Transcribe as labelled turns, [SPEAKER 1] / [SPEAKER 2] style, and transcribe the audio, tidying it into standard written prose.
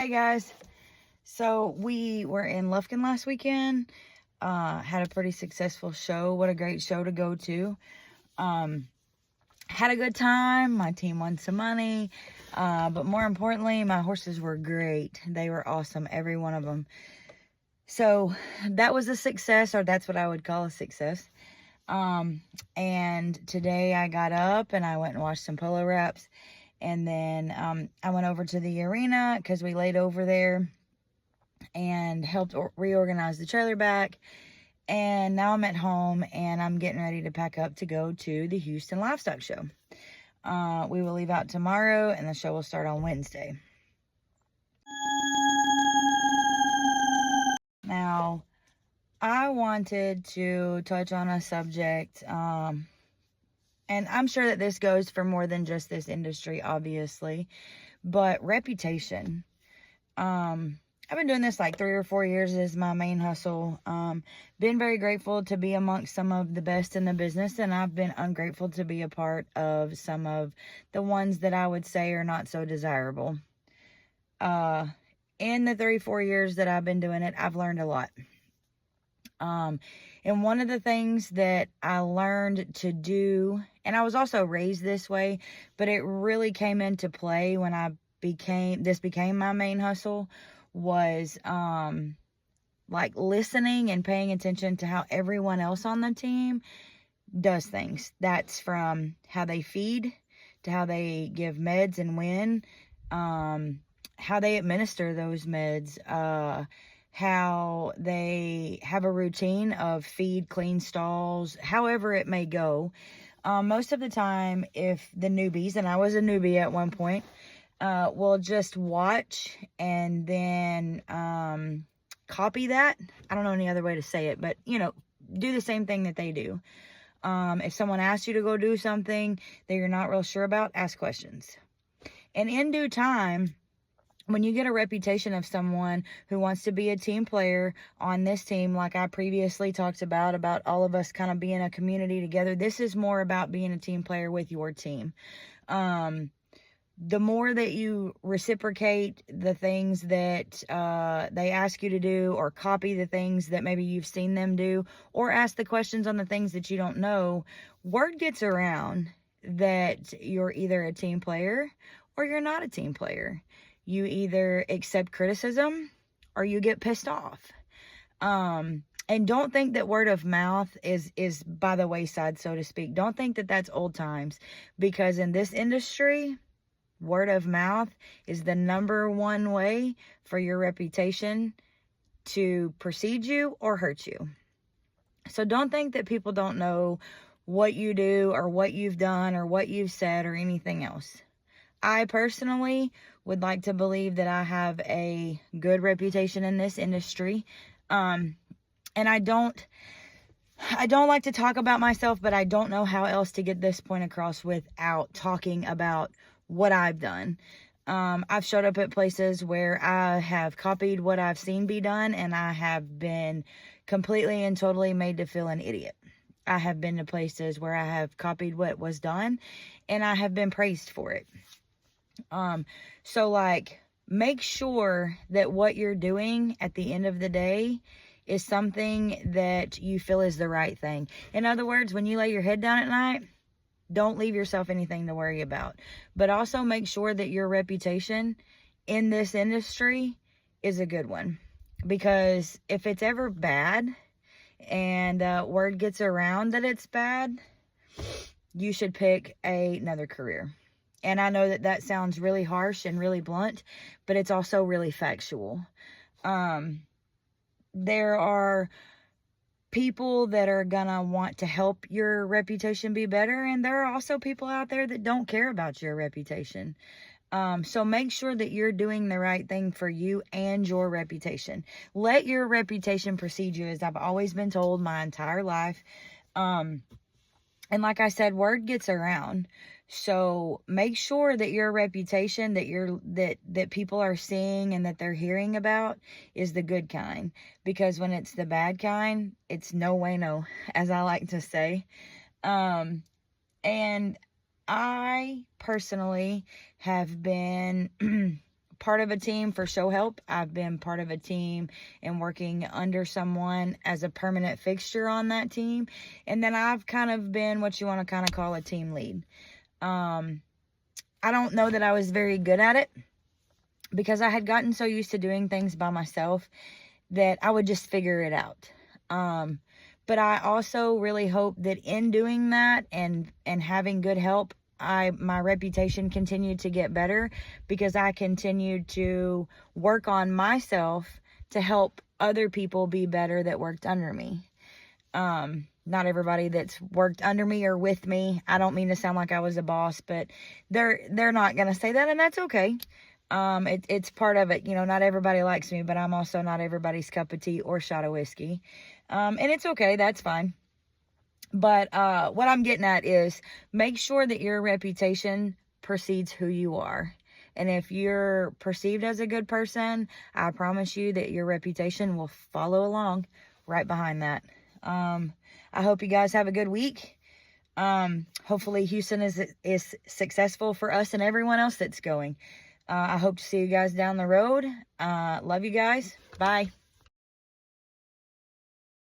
[SPEAKER 1] Hey guys, so we were in Lufkin last weekend, had a pretty successful show. What a great show to go to. Had a good time. My team won some money, but more importantly, my horses were great. They were awesome, every one of them. So that was a success, or that's what I would call a success. And today I got up and I went and watched some polo wraps. And then I went over to the arena because we laid over there and helped reorganize the trailer back. And now I'm at home and I'm getting ready to pack up to go to the Houston Livestock Show. We will leave out tomorrow and the show will start on Wednesday. Now, I wanted to touch on a subject, and I'm sure that this goes for more than just this industry, obviously, but reputation. I've been doing this like 3 or 4 years as my main hustle. Been very grateful to be amongst some of the best in the business, and I've been ungrateful to be a part of some of the ones that I would say are not so desirable. In the 3-4 years that I've been doing it, I've learned a lot. And one of the things that I learned to do, and I was also raised this way, but it really came into play when this became my main hustle, was like listening and paying attention to how everyone else on the team does things. That's from how they feed to how they give meds and when, how they administer those meds, how they have a routine of feed, clean stalls, however it may go. Most of the time, if the newbies, and I was a newbie at one point, will just watch and then copy that. I don't know any other way to say it, but, do the same thing that they do. If someone asks you to go do something that you're not real sure about, ask questions. And in due time, when you get a reputation of someone who wants to be a team player on this team, like I previously talked about all of us kind of being a community together, this is more about being a team player with your team. The more that you reciprocate the things that they ask you to do, or copy the things that maybe you've seen them do, or ask the questions on the things that you don't know, word gets around that you're either a team player or you're not a team player. You either accept criticism or you get pissed off. And don't think that word of mouth is by the wayside, so to speak. Don't think that that's old times, because in this industry, word of mouth is the number one way for your reputation to precede you or hurt you. So don't think that people don't know what you do or what you've done or what you've said or anything else. I personally would like to believe that I have a good reputation in this industry. And I don't like to talk about myself, but I don't know how else to get this point across without talking about what I've done. I've showed up at places where I have copied what I've seen be done, and I have been completely and totally made to feel an idiot. I have been to places where I have copied what was done, and I have been praised for it. So like, make sure that what you're doing at the end of the day is something that you feel is the right thing. In other words, when you lay your head down at night, don't leave yourself anything to worry about. But also make sure that your reputation in this industry is a good one. Because if it's ever bad and word gets around that it's bad, you should pick another career. And I know that sounds really harsh and really blunt, but it's also really factual. There are people that are gonna want to help your reputation be better, and there are also people out there that don't care about your reputation. So make sure that you're doing the right thing for you and your reputation. Let your reputation precede you, as I've always been told my entire life. And like I said, word gets around. So make sure that your reputation that people are seeing and that they're hearing about is the good kind. Because when it's the bad kind, it's no way no, as I like to say. And I personally have been part of a team for show help. I've been part of a team and working under someone as a permanent fixture on that team. And then I've kind of been what you want to kind of call a team lead. I don't know that I was very good at it because I had gotten so used to doing things by myself that I would just figure it out. But I also really hope that in doing that and having good help, my reputation continued to get better because I continued to work on myself to help other people be better that worked under me. Not everybody that's worked under me or with me, I don't mean to sound like I was a boss, but they're not going to say that, and that's okay. It's part of it. You know, not everybody likes me, but I'm also not everybody's cup of tea or shot of whiskey. And it's okay. That's fine. But what I'm getting at is make sure that your reputation precedes who you are. And if you're perceived as a good person, I promise you that your reputation will follow along right behind that. I hope you guys have a good week. Hopefully Houston is successful for us and everyone else that's going. I hope to see you guys down the road. Love you guys. Bye.